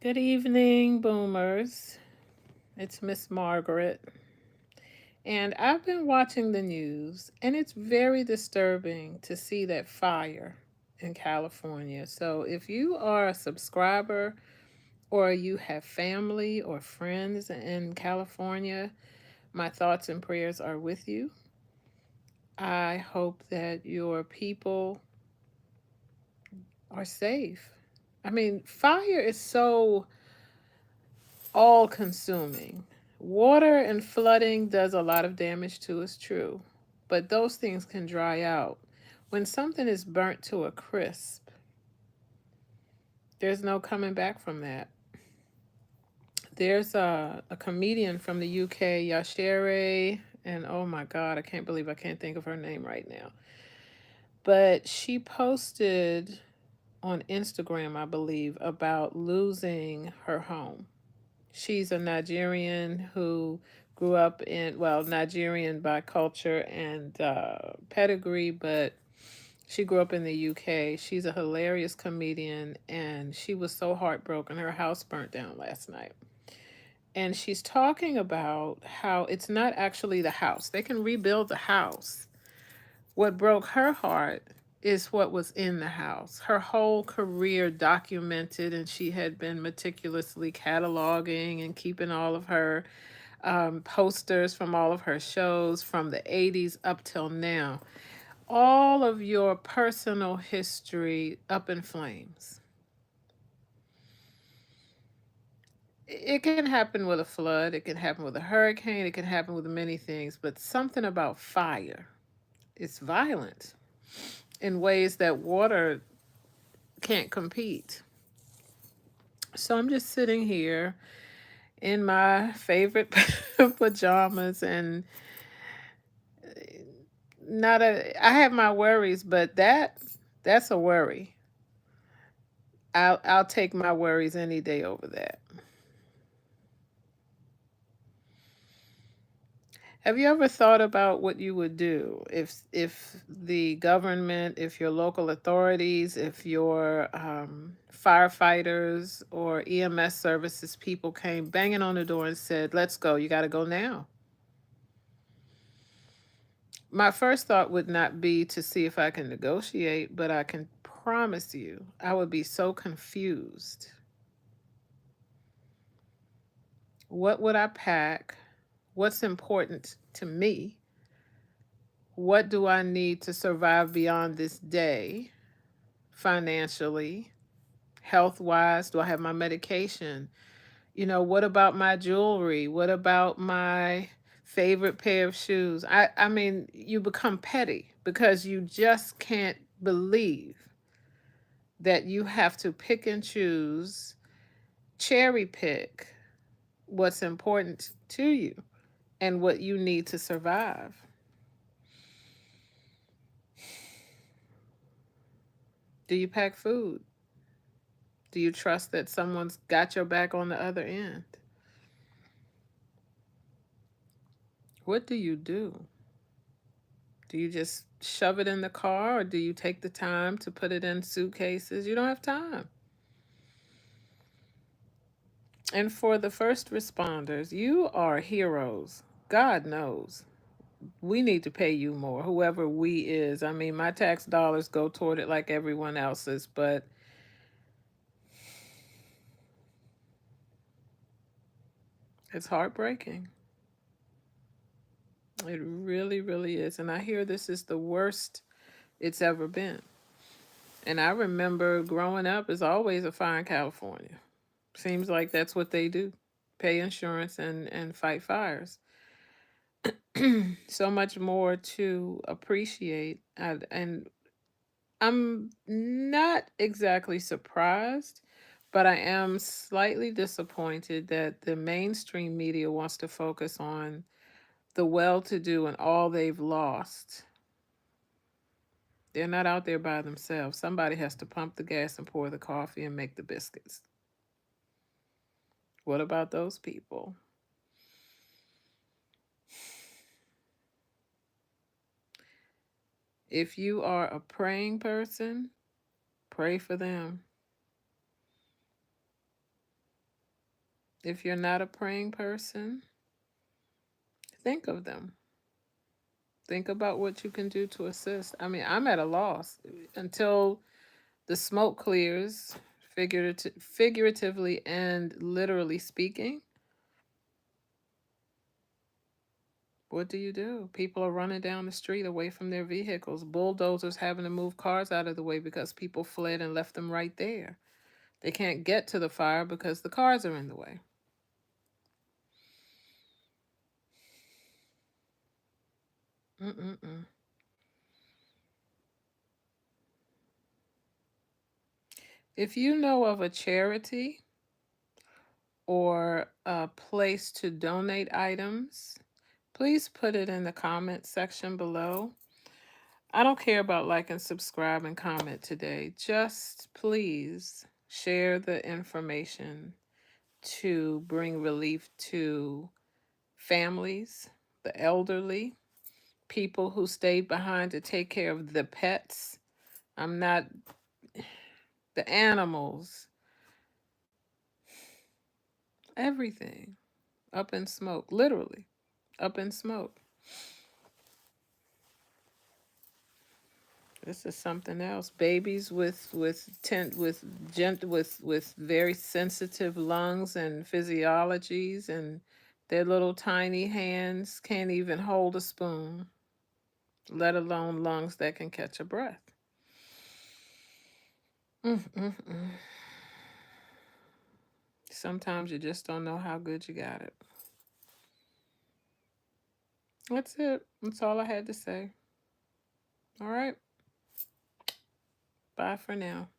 Good evening, boomers. It's Miss Margaret. And I've been watching the news, and it's very disturbing to see that fire in California. So, if you are a subscriber or you have family or friends in California, my thoughts and prayers are with you. I hope that your people are safe. I mean, fire is so all consuming. Water and flooding does a lot of damage to us, true, but those things can dry out. When something is burnt to a crisp, there's no coming back from that. There's a comedian from the UK, Yashere, and oh my God, I can't believe I can't think of her name right now. But she posted on Instagram, I believe, about losing her home. She's a Nigerian who grew up in, well, Nigerian by culture and pedigree, but she grew up in the UK. She's a hilarious comedian, and she was so heartbroken. Her house burnt down last night. And she's talking about how it's not actually the house, they can rebuild the house. What broke her heart is what was in the house. Her whole career documented, and she had been meticulously cataloging and keeping all of her posters from all of her shows from the 80s up till now. All of your personal history up in flames. It can happen with a flood, it can happen with a hurricane, it can happen with many things, but something about fire, it's violent in ways that water can't compete. So I'm just sitting here in my favorite pajamas and not a I have my worries, but that's a worry. I'll take my worries any day over that. Have you ever thought about what you would do if the government, if your local authorities, if your firefighters or EMS services people came banging on the door and said, "Let's go. You got to go now." My first thought would not be to see if I can negotiate, but I can promise you I would be so confused. What would I pack? What's important to me? What do I need to survive beyond this day financially, health wise? Do I have my medication? What about my jewelry? What about my favorite pair of shoes? I mean, you become petty because you just can't believe that you have to pick and choose, cherry pick what's important to you and what you need to survive. Do you pack food? Do you trust that someone's got your back on the other end? What do you do? Do you just shove it in the car or do you take the time to put it in suitcases? You don't have time. And for the first responders, you are heroes. God knows. We need to pay you more, whoever we is. I mean, my tax dollars go toward it like everyone else's, but it's heartbreaking. It really, really is. And I hear this is the worst it's ever been. And I remember growing up as always a fire in California. Seems like that's what they do. Pay insurance and fight fires. So much more to appreciate. And I'm not exactly surprised, but I am slightly disappointed that the mainstream media wants to focus on the well to do and all they've lost. They're not out there by themselves. Somebody has to pump the gas and pour the coffee and make the biscuits. What about those people? If you are a praying person, pray for them. If you're not a praying person, think of them. Think about what you can do to assist. I mean, I'm at a loss until the smoke clears, figuratively and literally speaking. What do you do? People are running down the street away from their vehicles, bulldozers having to move cars out of the way because people fled and left them right there. They can't get to the fire because the cars are in the way. Mm-mm-mm. If you know of a charity or a place to donate items, please put it in the comment section below. I don't care about like and subscribe and comment today. Just please share the information to bring relief to families, the elderly, people who stayed behind to take care of the pets. I'm not the animals, everything up in smoke, literally up in smoke. This is something else. Babies with very sensitive lungs and physiologies, and their little tiny hands can't even hold a spoon, let alone lungs that can catch a breath. Mm-mm-mm. Sometimes you just don't know how good you got it. That's it. That's all I had to say. All right. Bye for now.